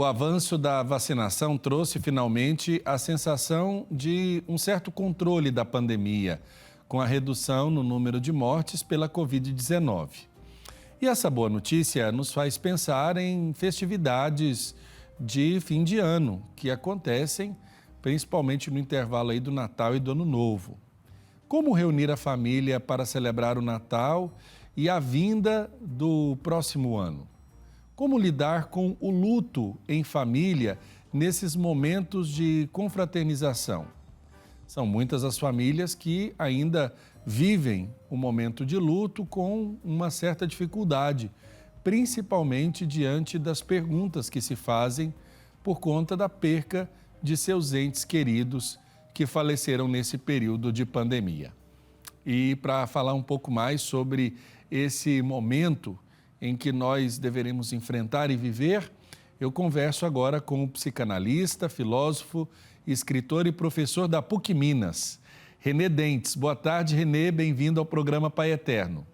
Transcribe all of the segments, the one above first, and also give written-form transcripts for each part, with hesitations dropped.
O avanço da vacinação trouxe finalmente a sensação de um certo controle da pandemia, com a redução no número de mortes pela Covid-19. E essa boa notícia nos faz pensar em festividades de fim de ano, que acontecem principalmente no intervalo aí do Natal e do Ano Novo. Como reunir a família para celebrar o Natal e a vinda do próximo ano? Como lidar com o luto em família nesses momentos de confraternização? São muitas as famílias que ainda vivem o momento de luto com uma certa dificuldade, principalmente diante das perguntas que se fazem por conta da perca de seus entes queridos que faleceram nesse período de pandemia. E para falar um pouco mais sobre esse momento em que nós deveremos enfrentar e viver, eu converso agora com o psicanalista, filósofo, escritor e professor da PUC Minas, René Dentes. Boa tarde, René, bem-vindo ao programa Pai Eterno.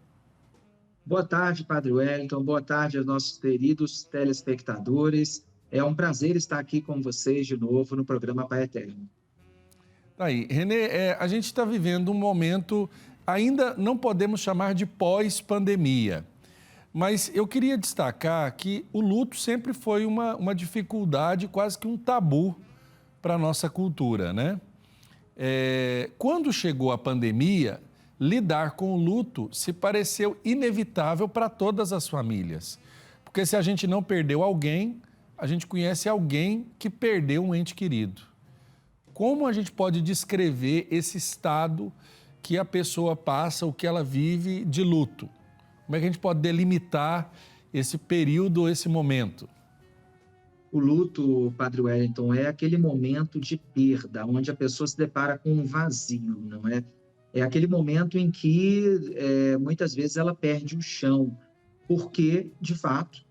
Boa tarde, Padre Wellington, boa tarde aos nossos queridos telespectadores. É um prazer estar aqui com vocês de novo no programa Pai Eterno. Aí, René, a gente está vivendo um momento, ainda não podemos chamar de pós-pandemia, mas eu queria destacar que o luto sempre foi uma dificuldade, quase que um tabu para a nossa cultura, né? Quando chegou a pandemia, lidar com o luto se pareceu inevitável para todas as famílias. Porque se a gente não perdeu alguém, a gente conhece alguém que perdeu um ente querido. Como a gente pode descrever esse estado que a pessoa passa, o que ela vive de luto? Como é que a gente pode delimitar esse período, esse momento? O luto, Padre Wellington, é aquele momento de perda, onde a pessoa se depara com um vazio, não é? É aquele momento em que muitas vezes ela perde o chão, porque, de fato,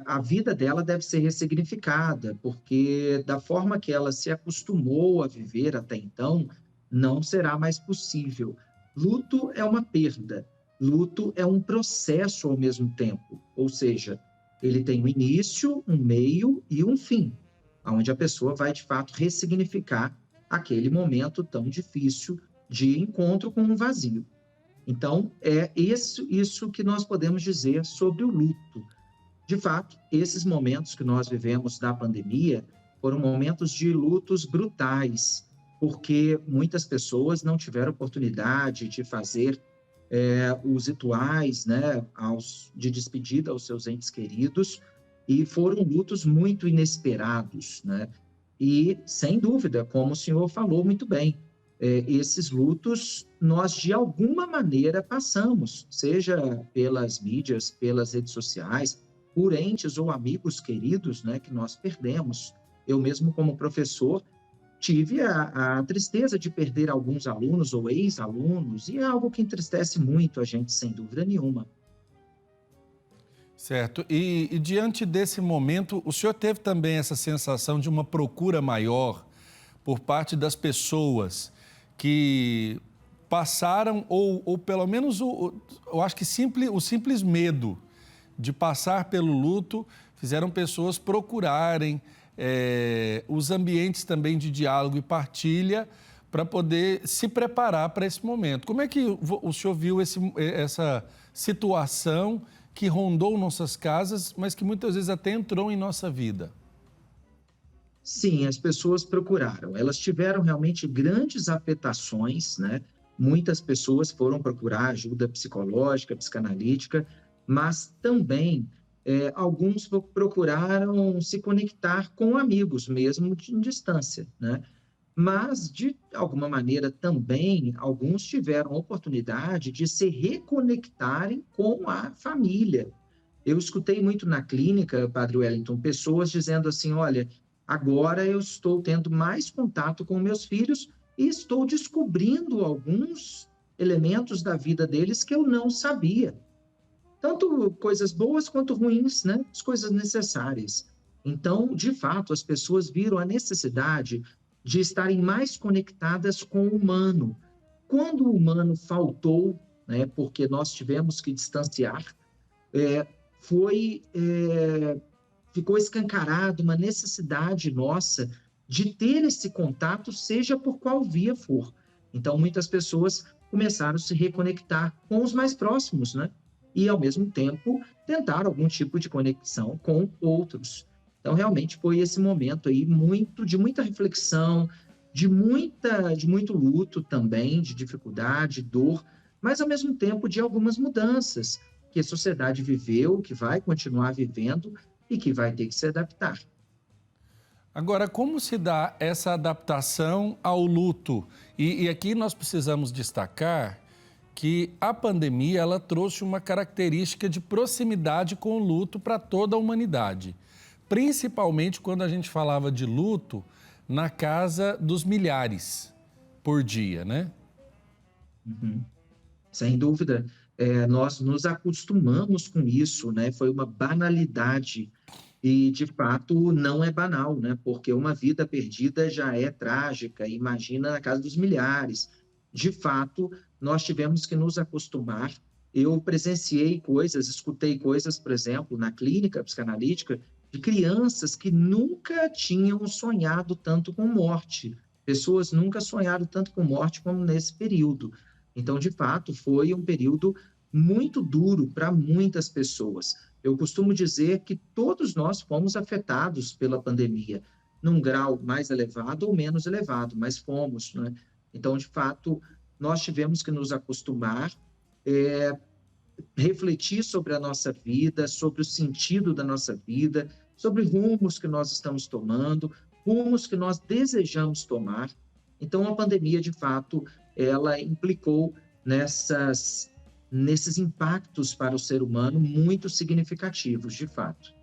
a vida dela deve ser ressignificada, porque da forma que ela se acostumou a viver até então, não será mais possível. Luto é uma perda, luto é um processo ao mesmo tempo, ou seja, ele tem um início, um meio e um fim, onde a pessoa vai, de fato, ressignificar aquele momento tão difícil de encontro com um vazio. Então, é isso que nós podemos dizer sobre o luto. De fato, esses momentos que nós vivemos da pandemia foram momentos de lutos brutais, porque muitas pessoas não tiveram oportunidade de fazer os rituais, né, de despedida aos seus entes queridos, e foram lutos muito inesperados, né? E, sem dúvida, como o senhor falou muito bem, esses lutos nós, de alguma maneira, passamos, seja pelas mídias, pelas redes sociais, por entes ou amigos queridos, né, que nós perdemos. Eu mesmo, como professor, tive a tristeza de perder alguns alunos ou ex-alunos, e é algo que entristece muito a gente, sem dúvida nenhuma. Certo. E diante desse momento, o senhor teve também essa sensação de uma procura maior por parte das pessoas que passaram, ou pelo menos, eu acho que o simples medo de passar pelo luto fizeram pessoas procurarem os ambientes também de diálogo e partilha para poder se preparar para esse momento. Como é que o senhor viu essa situação que rondou nossas casas, mas que muitas vezes até entrou em nossa vida? Sim, as pessoas procuraram. Elas tiveram realmente grandes afetações, né? Muitas pessoas foram procurar ajuda psicológica, psicanalítica, mas também alguns procuraram se conectar com amigos, mesmo em distância, né? Mas, de alguma maneira, também alguns tiveram oportunidade de se reconectarem com a família. Eu escutei muito na clínica, Padre Wellington, pessoas dizendo assim: olha, agora eu estou tendo mais contato com meus filhos e estou descobrindo alguns elementos da vida deles que eu não sabia. Tanto coisas boas quanto ruins, né? As coisas necessárias. Então, de fato, as pessoas viram a necessidade de estarem mais conectadas com o humano. Quando o humano faltou, né, porque nós tivemos que distanciar, é, foi ficou escancarado uma necessidade nossa de ter esse contato, seja por qual via for. Então, muitas pessoas começaram a se reconectar com os mais próximos, né? E, ao mesmo tempo, tentar algum tipo de conexão com outros. Então, realmente foi esse momento aí de muita reflexão, de muito luto também, de dificuldade, dor, mas, ao mesmo tempo, de algumas mudanças que a sociedade viveu, que vai continuar vivendo e que vai ter que se adaptar. Agora, como se dá essa adaptação ao luto? E aqui nós precisamos destacar que a pandemia ela trouxe uma característica de proximidade com o luto para toda a humanidade. Principalmente quando a gente falava de luto na casa dos milhares por dia, né? Uhum. Sem dúvida, nós nos acostumamos com isso, né? Foi uma banalidade e, de fato, não é banal, né? Porque uma vida perdida já é trágica, imagina na casa dos milhares. De fato, nós tivemos que nos acostumar. Eu presenciei coisas, escutei coisas, por exemplo, na clínica psicanalítica, de crianças que nunca tinham sonhado tanto com morte. Pessoas nunca sonharam tanto com morte como nesse período. Então, de fato, foi um período muito duro para muitas pessoas. Eu costumo dizer que todos nós fomos afetados pela pandemia, num grau mais elevado ou menos elevado, mas fomos, né? Então, de fato, nós tivemos que nos acostumar, é, refletir sobre a nossa vida, sobre o sentido da nossa vida, sobre rumos que nós estamos tomando, rumos que nós desejamos tomar. Então, a pandemia, de fato, ela implicou nesses impactos para o ser humano muito significativos, de fato.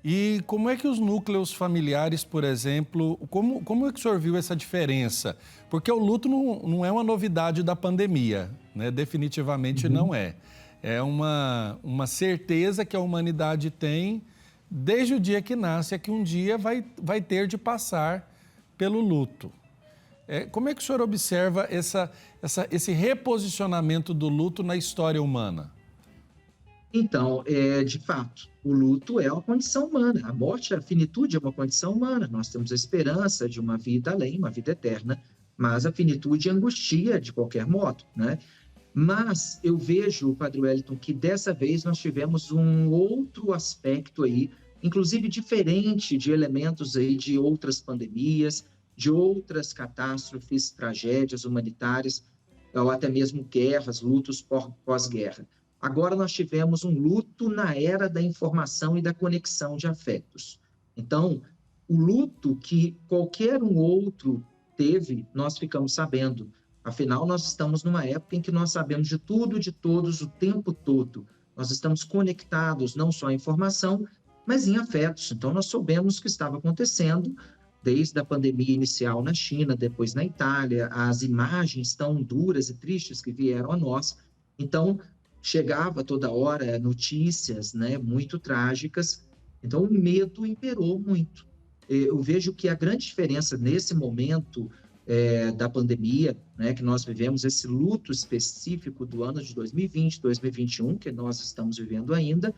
E como é que os núcleos familiares, por exemplo, como é que o senhor viu essa diferença? Porque o luto não é uma novidade da pandemia, né? Definitivamente Uhum. não é. É uma certeza que a humanidade tem desde o dia que nasce, é que um dia vai ter de passar pelo luto. Como é que o senhor observa esse reposicionamento do luto na história humana? Então, de fato, o luto é uma condição humana. A morte, a finitude é uma condição humana. Nós temos a esperança de uma vida além, uma vida eterna, mas a finitude angustia de qualquer modo, né? Mas eu vejo, Padre Wellington, que dessa vez nós tivemos um outro aspecto aí, inclusive diferente de elementos aí de outras pandemias, de outras catástrofes, tragédias humanitárias, ou até mesmo guerras, lutos pós-guerra. Agora nós tivemos um luto na era da informação e da conexão de afetos. Então, o luto que qualquer um outro teve, nós ficamos sabendo. Afinal, nós estamos numa época em que nós sabemos de tudo, de todos, o tempo todo. Nós estamos conectados não só em informação, mas em afetos. Então, nós soubemos o que estava acontecendo desde a pandemia inicial na China, depois na Itália, as imagens tão duras e tristes que vieram a nós. Então, chegava toda hora notícias, né, muito trágicas. Então, o medo imperou muito. Eu vejo que a grande diferença nesse momento da pandemia, né, que nós vivemos esse luto específico do ano de 2020, 2021, que nós estamos vivendo ainda,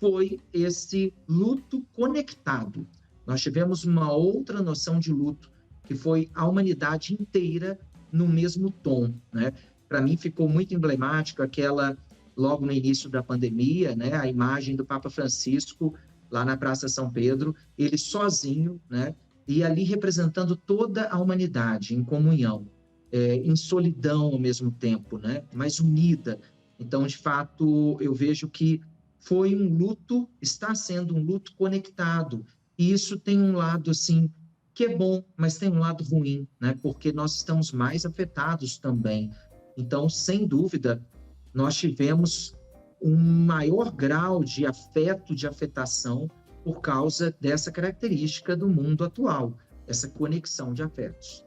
foi esse luto conectado. Nós tivemos uma outra noção de luto, que foi a humanidade inteira no mesmo tom, né? Para mim ficou muito emblemático aquela, logo no início da pandemia, né, a imagem do Papa Francisco lá na Praça São Pedro, ele sozinho, né, e ali representando toda a humanidade em comunhão, em solidão ao mesmo tempo, né, mas unida. Então, de fato, eu vejo que foi um luto, está sendo um luto conectado, e isso tem um lado, assim, que é bom, mas tem um lado ruim, né, porque nós estamos mais afetados também. Então, sem dúvida, nós tivemos um maior grau de afeto, de afetação, por causa dessa característica do mundo atual, essa conexão de afetos.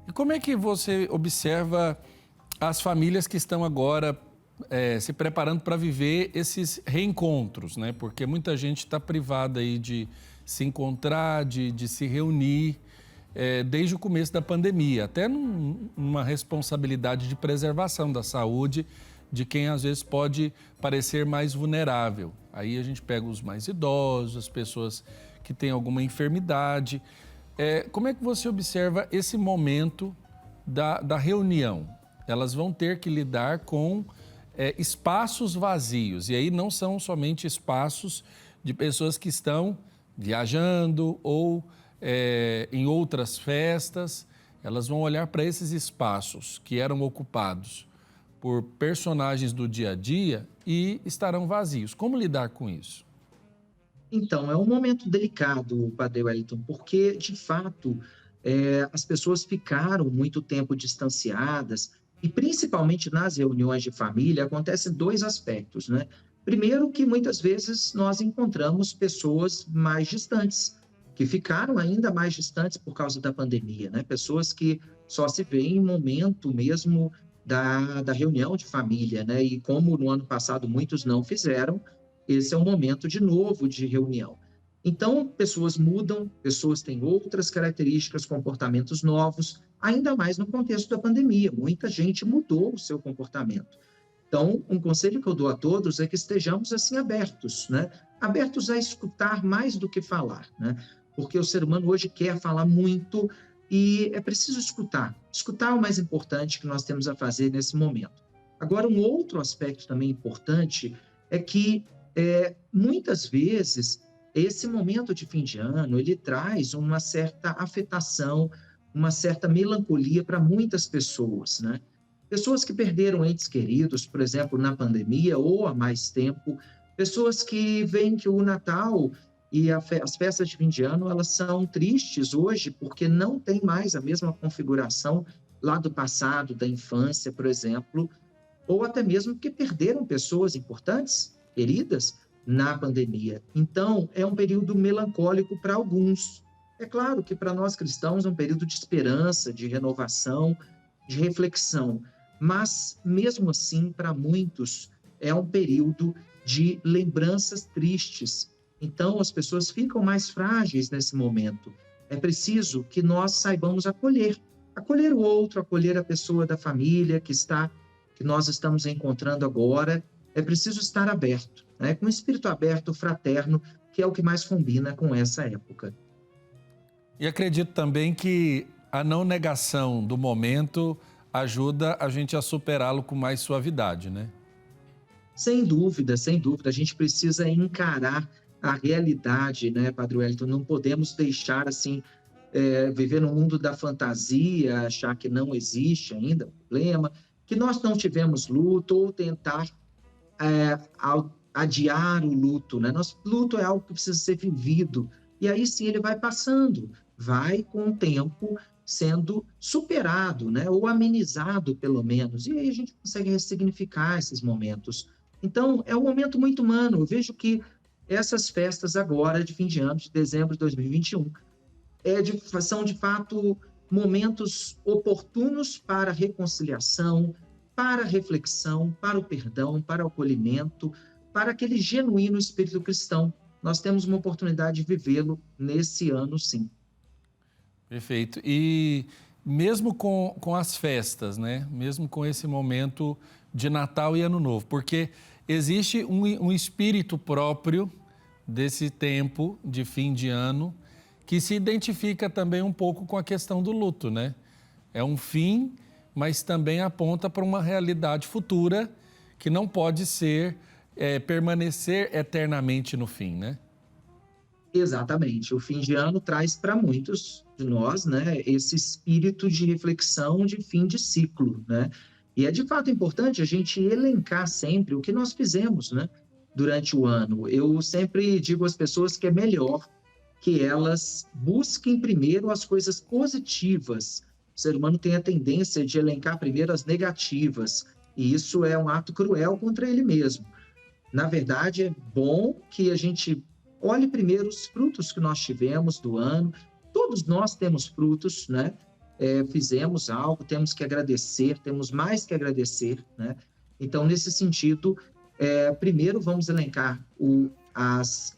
E como é que você observa as famílias que estão agora se preparando para viver esses reencontros, né? Porque muita gente está privada aí de se encontrar, de se reunir, desde o começo da pandemia, até numa responsabilidade de preservação da saúde de quem às vezes pode parecer mais vulnerável. Aí a gente pega os mais idosos, as pessoas que têm alguma enfermidade. Como é que você observa esse momento da reunião? Elas vão ter que lidar com espaços vazios. E aí não são somente espaços de pessoas que estão viajando ou em outras festas. Elas vão olhar para esses espaços que eram ocupados por personagens do dia a dia e estarão vazios. Como lidar com isso? Então, é um momento delicado, Padre Wellington, porque, de fato, as pessoas ficaram muito tempo distanciadas e, principalmente nas reuniões de família, acontecem dois aspectos, né? Primeiro, que muitas vezes nós encontramos pessoas mais distantes, que ficaram ainda mais distantes por causa da pandemia, né? Pessoas que só se veem em momento mesmo da reunião de família, né? E como no ano passado muitos não fizeram, esse é um momento de novo de reunião. Então, pessoas mudam, pessoas têm outras características, comportamentos novos, ainda mais no contexto da pandemia. Muita gente mudou o seu comportamento. Então, um conselho que eu dou a todos é que estejamos assim abertos, né? Abertos a escutar mais do que falar, né? Porque o ser humano hoje quer falar muito e é preciso escutar. Escutar é o mais importante que nós temos a fazer nesse momento. Agora, um outro aspecto também importante é que muitas vezes esse momento de fim de ano ele traz uma certa afetação, uma certa melancolia para muitas pessoas, né? Pessoas que perderam entes queridos, por exemplo, na pandemia ou há mais tempo, pessoas que veem que o Natal e as festas de fim de ano, elas são tristes hoje porque não tem mais a mesma configuração lá do passado, da infância, por exemplo, ou até mesmo porque perderam pessoas importantes, queridas, na pandemia. Então, é um período melancólico para alguns. É claro que para nós cristãos é um período de esperança, de renovação, de reflexão, mas mesmo assim, para muitos, é um período de lembranças tristes. Então, as pessoas ficam mais frágeis nesse momento. É preciso que nós saibamos acolher o outro, acolher a pessoa da família que nós estamos encontrando agora. É preciso estar aberto, né? Com um espírito aberto, fraterno, que é o que mais combina com essa época. E acredito também que a não negação do momento ajuda a gente a superá-lo com mais suavidade, né? Sem dúvida, sem dúvida. A gente precisa encarar a realidade, né, Padre Wellington? Não podemos deixar, assim, viver no mundo da fantasia, achar que não existe ainda problema, que nós não tivemos luto ou tentar adiar o luto, né? Luto é algo que precisa ser vivido. E aí sim ele vai passando, vai com o tempo sendo superado, né? Ou amenizado, pelo menos. E aí a gente consegue ressignificar esses momentos. Então, é um momento muito humano. Eu vejo que essas festas agora, de fim de ano, de dezembro de 2021, são, de fato, momentos oportunos para reconciliação, para reflexão, para o perdão, para o acolhimento, para aquele genuíno espírito cristão. Nós temos uma oportunidade de vivê-lo nesse ano, sim. Perfeito. E mesmo com as festas, né? Mesmo com esse momento de Natal e Ano Novo, porque existe um espírito próprio desse tempo de fim de ano que se identifica também um pouco com a questão do luto, né? É um fim, mas também aponta para uma realidade futura que não pode permanecer eternamente no fim, né? Exatamente. O fim de ano traz para muitos de nós, né, esse espírito de reflexão de fim de ciclo, né? E é de fato importante a gente elencar sempre o que nós fizemos, né, durante o ano. Eu sempre digo às pessoas que é melhor que elas busquem primeiro as coisas positivas. O ser humano tem a tendência de elencar primeiro as negativas, e isso é um ato cruel contra ele mesmo. Na verdade, é bom que a gente olhe primeiro os frutos que nós tivemos do ano. Todos nós temos frutos, né? Fizemos algo, temos que agradecer, temos mais que agradecer, né? Então, nesse sentido, primeiro vamos elencar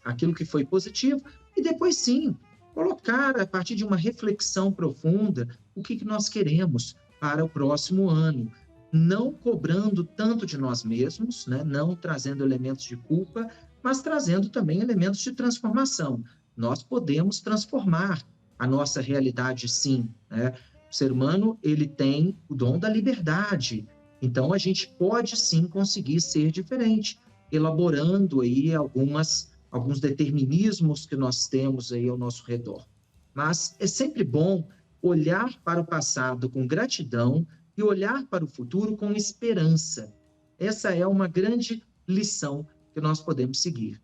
aquilo que foi positivo e depois, sim, colocar, a partir de uma reflexão profunda, o que nós queremos para o próximo ano. não cobrando tanto de nós mesmos, né? Não trazendo elementos de culpa, mas trazendo também elementos de transformação. Nós podemos transformar a nossa realidade, sim, né? O ser humano, ele tem o dom da liberdade, então a gente pode sim conseguir ser diferente, elaborando aí alguns determinismos que nós temos aí ao nosso redor. Mas é sempre bom olhar para o passado com gratidão e olhar para o futuro com esperança. Essa é uma grande lição que nós podemos seguir.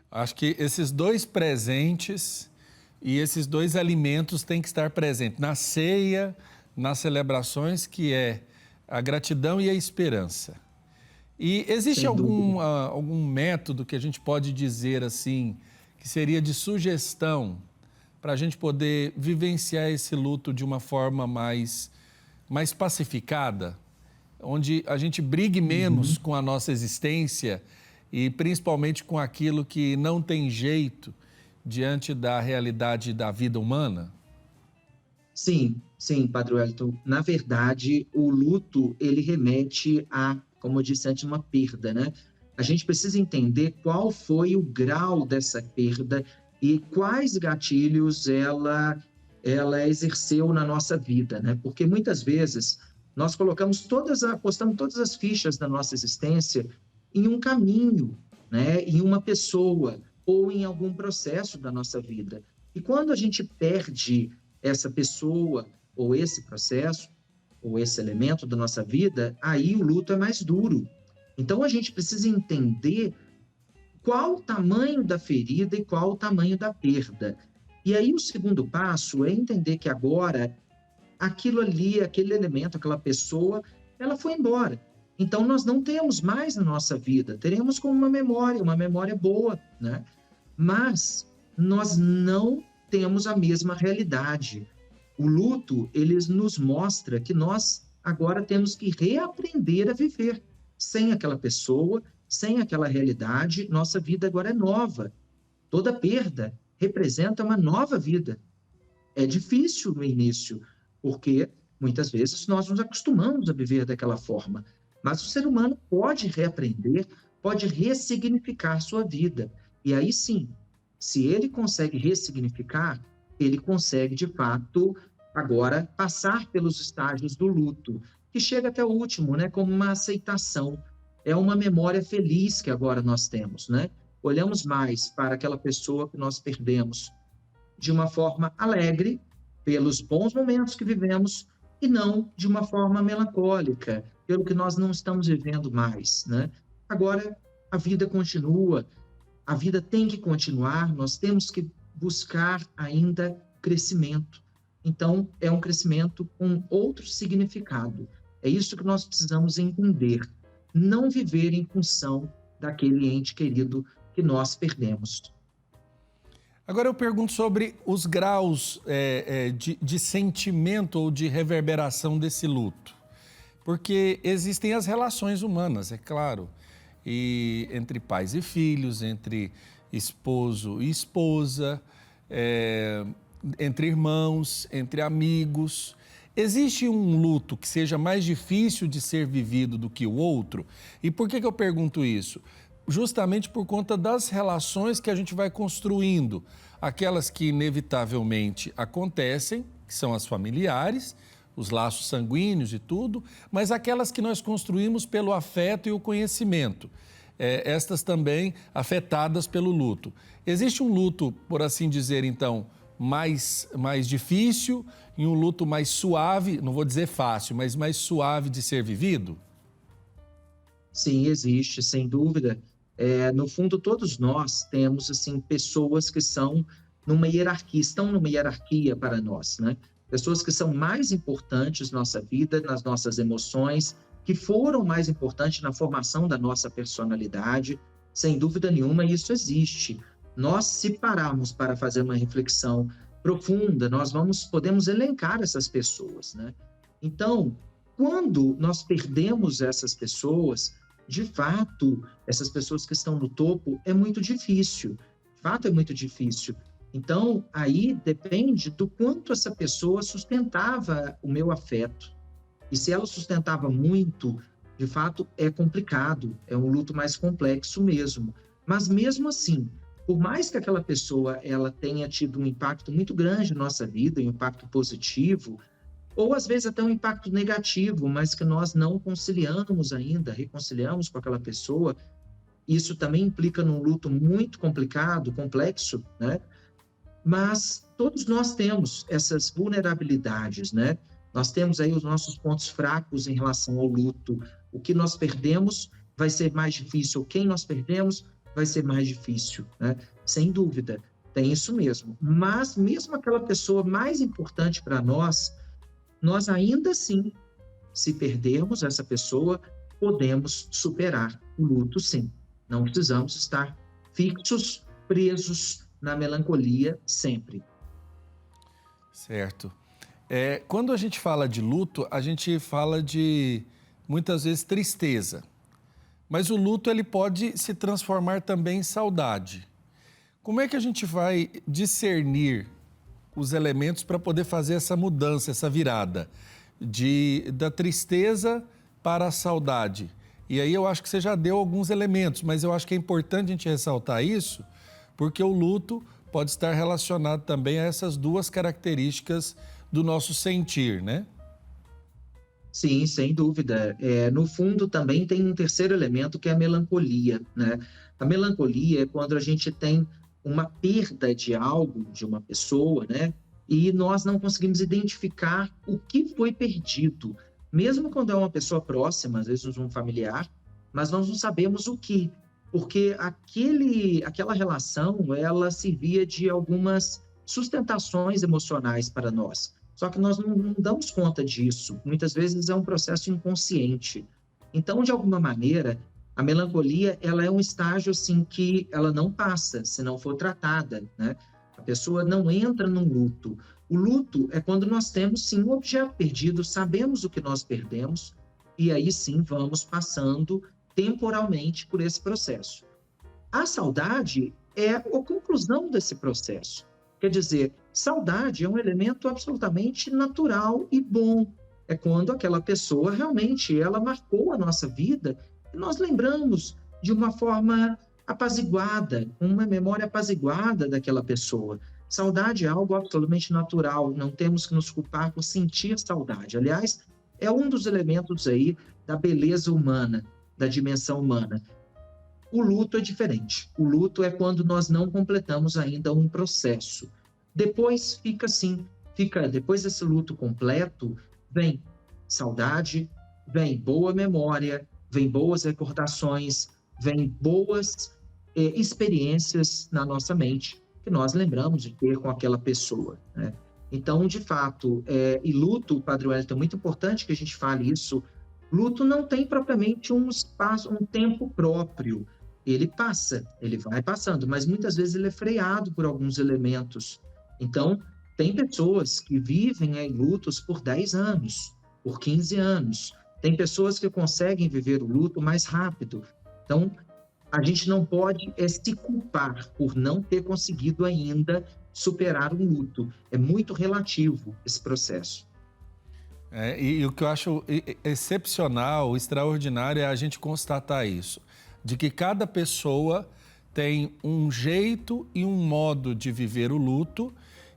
Acho que esses dois presentes e esses dois alimentos têm que estar presentes na ceia, nas celebrações, que é a gratidão e a esperança. E existe Sem dúvida. algum método que a gente pode dizer assim, que seria de sugestão para a gente poder vivenciar esse luto de uma forma mais pacificada, onde a gente brigue menos com a nossa existência e principalmente com aquilo que não tem jeito diante da realidade da vida humana? Sim, sim, Padre Wellington. Na verdade, o luto, ele remete a, como eu disse antes, uma perda, né? A gente precisa entender qual foi o grau dessa perda e quais gatilhos ela exerceu na nossa vida, né? Porque muitas vezes nós apostamos todas as fichas da nossa existência em um caminho, né? Em uma pessoa ou em algum processo da nossa vida. E quando a gente perde essa pessoa ou esse processo ou esse elemento da nossa vida, aí o luto é mais duro. Então a gente precisa entender qual o tamanho da ferida e qual o tamanho da perda. E aí o segundo passo é entender que agora aquilo ali, aquele elemento, aquela pessoa, ela foi embora. Então nós não temos mais na nossa vida, teremos como uma memória boa, né? Mas nós não temos a mesma realidade. O luto, ele nos mostra que nós agora temos que reaprender a viver sem aquela pessoa, sem aquela realidade. Nossa vida agora é nova. Toda perda representa uma nova vida. É difícil no início, porque muitas vezes nós nos acostumamos a viver daquela forma. Mas o ser humano pode reaprender, pode ressignificar sua vida. E aí sim, se ele consegue ressignificar, ele consegue, de fato, agora passar pelos estágios do luto, que chega até o último, né, como uma aceitação. É uma memória feliz que agora nós temos, né? Olhamos mais para aquela pessoa que nós perdemos de uma forma alegre, pelos bons momentos que vivemos, e não de uma forma melancólica, pelo que nós não estamos vivendo mais, né? Agora, a vida continua, a vida tem que continuar, nós temos que buscar ainda crescimento. Então, é um crescimento com outro significado. É isso que nós precisamos entender. Não viver em função daquele ente querido que nós perdemos. Agora eu pergunto sobre os graus de sentimento ou de reverberação desse luto. Porque existem as relações humanas, é claro, e entre pais e filhos, entre esposo e esposa, entre irmãos, entre amigos. Existe um luto que seja mais difícil de ser vivido do que o outro? E por que eu pergunto isso? Justamente por conta das relações que a gente vai construindo. Aquelas que inevitavelmente acontecem, que são as familiares, os laços sanguíneos e tudo, mas aquelas que nós construímos pelo afeto e o conhecimento. Estas também afetadas pelo luto. Existe um luto, por assim dizer, então, mais difícil e um luto mais suave, não vou dizer fácil, mas mais suave de ser vivido? Sim, existe, sem dúvida. No fundo, todos nós temos assim pessoas que são numa hierarquia, estão numa hierarquia para nós, né? Pessoas que são mais importantes na nossa vida, nas nossas emoções, que foram mais importantes na formação da nossa personalidade, sem dúvida nenhuma, isso existe. Nós, se pararmos para fazer uma reflexão profunda, podemos elencar essas pessoas, né? Então, quando nós perdemos essas pessoas, de fato, essas pessoas que estão no topo, é muito difícil. De fato, é muito difícil. Então, aí depende do quanto essa pessoa sustentava o meu afeto. E se ela sustentava muito, de fato, é complicado, é um luto mais complexo mesmo. Mas mesmo assim, por mais que aquela pessoa ela tenha tido um impacto muito grande na nossa vida, um impacto positivo, ou às vezes até um impacto negativo, mas que nós não conciliamos ainda, reconciliamos com aquela pessoa, isso também implica num luto muito complicado, complexo, né? Mas todos nós temos essas vulnerabilidades, né? Nós temos aí os nossos pontos fracos em relação ao luto. O que nós perdemos vai ser mais difícil, quem nós perdemos vai ser mais difícil, né? Sem dúvida, tem isso mesmo. Mas mesmo aquela pessoa mais importante para nós ainda assim, se perdermos essa pessoa, podemos superar o luto, sim. Não precisamos estar fixos, presos na melancolia sempre. Certo. Quando a gente fala de luto, a gente fala de, muitas vezes, tristeza. Mas o luto ele pode se transformar também em saudade. Como é que a gente vai discernir os elementos para poder fazer essa mudança, essa virada da tristeza para a saudade? E aí eu acho que você já deu alguns elementos, mas eu acho que é importante a gente ressaltar isso, porque o luto pode estar relacionado também a essas duas características do nosso sentir, né? Sim, sem dúvida. No fundo, também tem um terceiro elemento que é a melancolia, né? A melancolia é quando a gente tem uma perda de algo, de uma pessoa, né? E nós não conseguimos identificar o que foi perdido. Mesmo quando é uma pessoa próxima, às vezes um familiar, mas nós não sabemos o que. Porque aquela relação, ela servia de algumas sustentações emocionais para nós. Só que nós não damos conta disso. Muitas vezes é um processo inconsciente. Então, de alguma maneira, a melancolia, ela é um estágio assim que ela não passa se não for tratada, né? A pessoa não entra num luto. O luto é quando nós temos sim um objeto perdido, sabemos o que nós perdemos e aí sim vamos passando temporalmente por esse processo. A saudade é a conclusão desse processo. Quer dizer, saudade é um elemento absolutamente natural e bom. É quando aquela pessoa realmente ela marcou a nossa vida e nós lembramos de uma forma apaziguada, com uma memória apaziguada daquela pessoa. Saudade é algo absolutamente natural, não temos que nos culpar por sentir saudade. Aliás, é um dos elementos aí da beleza humana, da dimensão humana. O luto é diferente. O luto é quando nós não completamos ainda um processo. Depois fica assim, depois desse luto completo, vem saudade, vem boa memória, vem boas recordações, vem boas experiências na nossa mente que nós lembramos de ter com aquela pessoa, né? Então, de fato, e luto, Padre Wellington, é muito importante que a gente fale isso. Luto não tem propriamente um espaço, um tempo próprio. Ele passa, ele vai passando, mas muitas vezes ele é freado por alguns elementos. Então, tem pessoas que vivem em lutos por 10 anos, por 15 anos. Tem pessoas que conseguem viver o luto mais rápido. Então, a gente não pode se culpar por não ter conseguido ainda superar um luto. É muito relativo esse processo. E o que eu acho excepcional, extraordinário, é a gente constatar isso, de que cada pessoa tem um jeito e um modo de viver o luto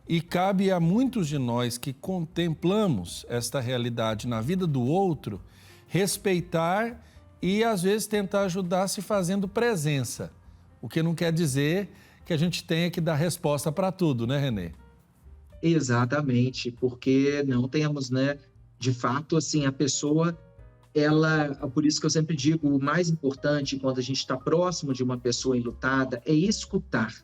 e cabe a muitos de nós que contemplamos esta realidade na vida do outro, respeitar e, às vezes, tentar ajudar se fazendo presença, o que não quer dizer que a gente tenha que dar resposta para tudo, né, Renê? Exatamente, porque não temos, né, de fato, assim, a pessoa, por isso que eu sempre digo, o mais importante quando a gente está próximo de uma pessoa enlutada é escutar.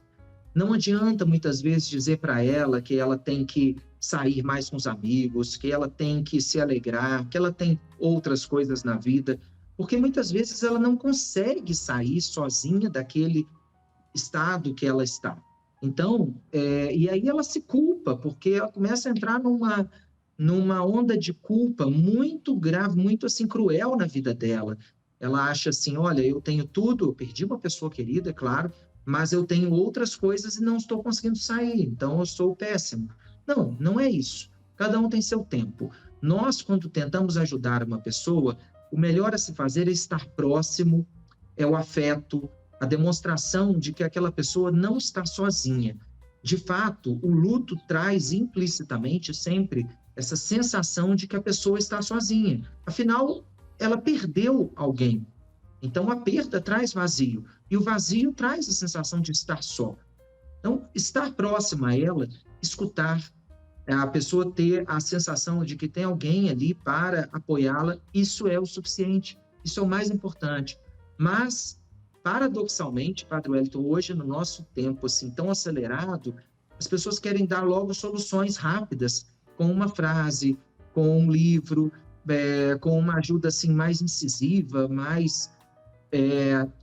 Não adianta muitas vezes dizer para ela que ela tem que sair mais com os amigos, que ela tem que se alegrar, que ela tem outras coisas na vida, porque muitas vezes ela não consegue sair sozinha daquele estado que ela está. Então, e aí ela se culpa, porque ela começa a entrar numa onda de culpa muito grave, muito assim cruel na vida dela. Ela acha assim, olha, eu tenho tudo, eu perdi uma pessoa querida, é claro, mas eu tenho outras coisas e não estou conseguindo sair, então eu sou péssimo. Não, não é isso. Cada um tem seu tempo. Nós, quando tentamos ajudar uma pessoa, o melhor a se fazer é estar próximo, é o afeto, a demonstração de que aquela pessoa não está sozinha. De fato, o luto traz implicitamente sempre essa sensação de que a pessoa está sozinha. Afinal, ela perdeu alguém. Então, a perda traz vazio. E o vazio traz a sensação de estar só. Então, estar próximo a ela, escutar, a pessoa ter a sensação de que tem alguém ali para apoiá-la, isso é o suficiente. Isso é o mais importante. Mas, paradoxalmente, Padre Wellington, hoje, no nosso tempo assim tão acelerado, as pessoas querem dar logo soluções rápidas, com uma frase, com um livro, com uma ajuda assim mais incisiva, mais,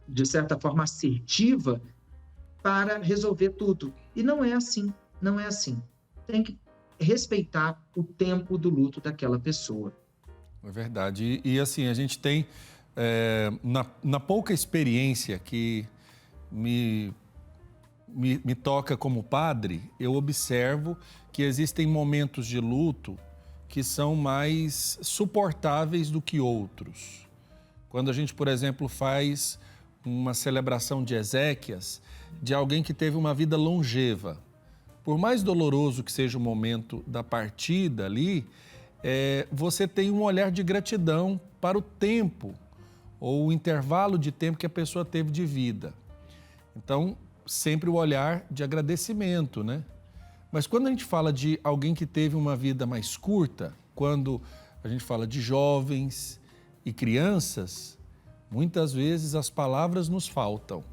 de certa forma, assertiva, para resolver tudo. E não é assim, não é assim. Tem que respeitar o tempo do luto daquela pessoa. É verdade. E assim, a gente tem, na pouca experiência que me toca como padre, eu observo que existem momentos de luto que são mais suportáveis do que outros. Quando a gente, por exemplo, faz uma celebração de exéquias de alguém que teve uma vida longeva, por mais doloroso que seja o momento da partida ali, você tem um olhar de gratidão para o tempo ou o intervalo de tempo que a pessoa teve de vida. Então, sempre o olhar de agradecimento, né? Mas quando a gente fala de alguém que teve uma vida mais curta, quando a gente fala de jovens e crianças, muitas vezes as palavras nos faltam.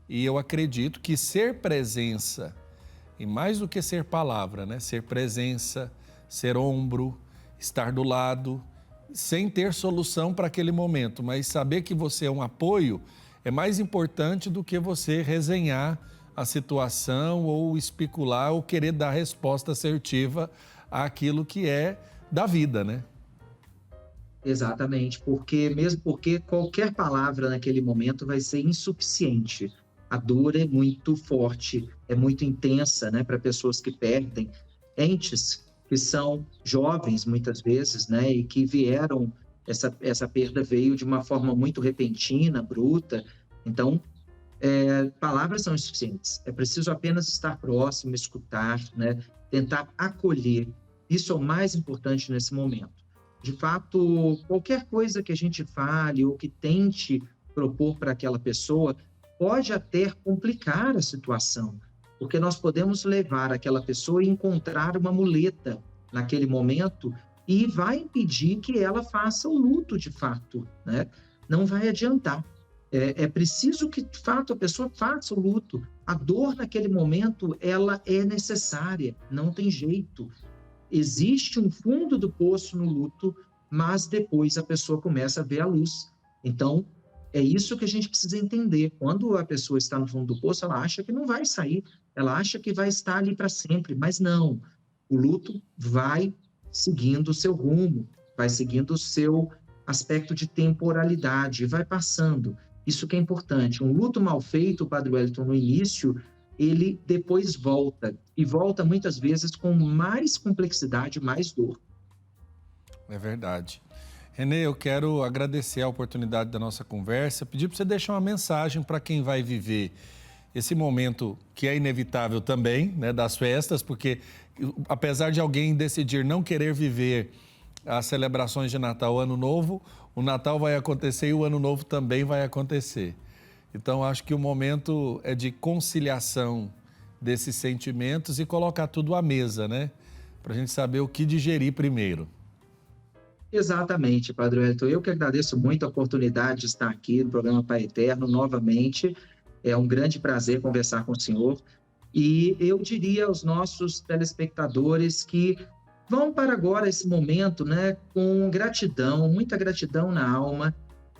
E eu acredito que ser presença, e mais do que ser palavra, né? Ser presença, ser ombro, estar do lado, sem ter solução para aquele momento, mas saber que você é um apoio é mais importante do que você resenhar a situação ou especular ou querer dar resposta assertiva àquilo que é da vida, né? Exatamente, mesmo porque qualquer palavra naquele momento vai ser insuficiente. A dor é muito forte, é muito intensa, né, para pessoas que perdem entes que são jovens muitas vezes, né, e que vieram, essa perda veio de uma forma muito repentina, bruta. Então, palavras são insuficientes. É preciso apenas estar próximo, escutar, né, tentar acolher. Isso é o mais importante nesse momento. De fato, qualquer coisa que a gente fale ou que tente propor para aquela pessoa pode até complicar a situação, porque nós podemos levar aquela pessoa e encontrar uma muleta naquele momento e vai impedir que ela faça o luto de fato, né? Não vai adiantar. É preciso que, de fato, a pessoa faça o luto. A dor naquele momento, ela é necessária, não tem jeito. Existe um fundo do poço no luto, mas depois a pessoa começa a ver a luz. Então, é isso que a gente precisa entender. Quando a pessoa está no fundo do poço, ela acha que não vai sair, ela acha que vai estar ali para sempre, mas não. O luto vai seguindo o seu rumo, vai seguindo o seu aspecto de temporalidade, vai passando. Isso que é importante. Um luto mal feito, Padre Wellington, no início, ele depois volta, e volta muitas vezes com mais complexidade, mais dor. É verdade. Renê, eu quero agradecer a oportunidade da nossa conversa, pedir para você deixar uma mensagem para quem vai viver esse momento que é inevitável também, né, das festas, porque apesar de alguém decidir não querer viver as celebrações de Natal, Ano Novo, o Natal vai acontecer e o Ano Novo também vai acontecer. Então, acho que o momento é de conciliação desses sentimentos e colocar tudo à mesa, né? Para a gente saber o que digerir primeiro. Exatamente, Padre Wellington. Eu que agradeço muito a oportunidade de estar aqui no programa Pai Eterno novamente. É um grande prazer conversar com o senhor. E eu diria aos nossos telespectadores que vão para agora esse momento, né, com gratidão, muita gratidão na alma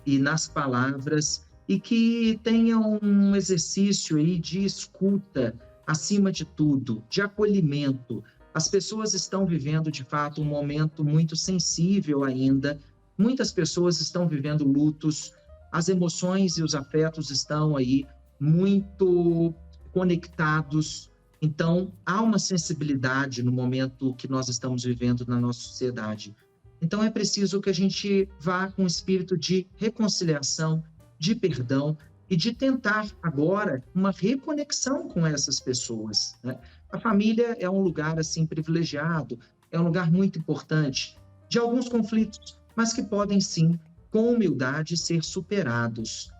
e nas palavras, e que tenham um exercício aí de escuta, acima de tudo, de acolhimento. As pessoas estão vivendo, de fato, um momento muito sensível ainda. Muitas pessoas estão vivendo lutos, as emoções e os afetos estão aí muito conectados. Então, há uma sensibilidade no momento que nós estamos vivendo na nossa sociedade. Então é preciso que a gente vá com espírito de reconciliação, de perdão e de tentar agora uma reconexão com essas pessoas, né? A família é um lugar assim privilegiado, é um lugar muito importante de alguns conflitos, mas que podem sim, com humildade, ser superados.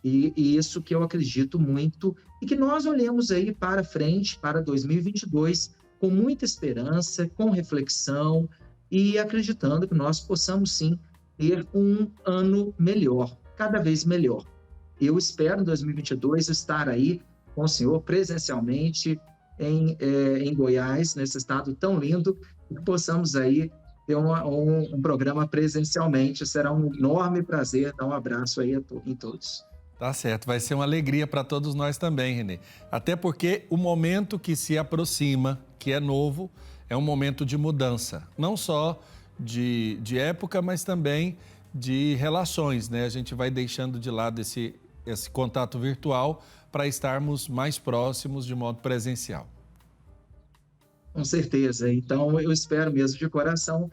E isso que eu acredito muito e que nós olhemos aí para frente, para 2022, com muita esperança, com reflexão e acreditando que nós possamos sim ter um ano melhor, cada vez melhor. Eu espero em 2022 estar aí com o senhor presencialmente em Goiás, nesse estado tão lindo, e que possamos aí ter um programa presencialmente. Será um enorme prazer dar um abraço aí em todos. Tá certo, vai ser uma alegria para todos nós também, Renê. Até porque o momento que se aproxima, que é novo, é um momento de mudança. Não só de época, mas também de relações, né? A gente vai deixando de lado esse contato virtual para estarmos mais próximos de modo presencial. Com certeza. Então, eu espero mesmo de coração,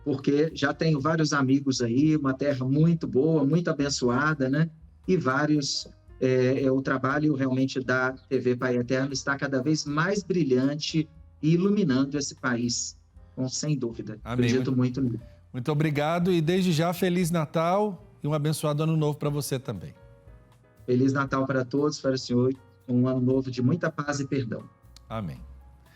porque já tenho vários amigos aí, uma terra muito boa, muito abençoada, né? E vários. O trabalho realmente da TV Pai Eterno está cada vez mais brilhante e iluminando esse país, sem dúvida. Amém. Acredito muito nisso. Muito obrigado e desde já Feliz Natal e um abençoado Ano Novo para você também. Feliz Natal para todos, para o senhor, um ano novo de muita paz e perdão. Amém.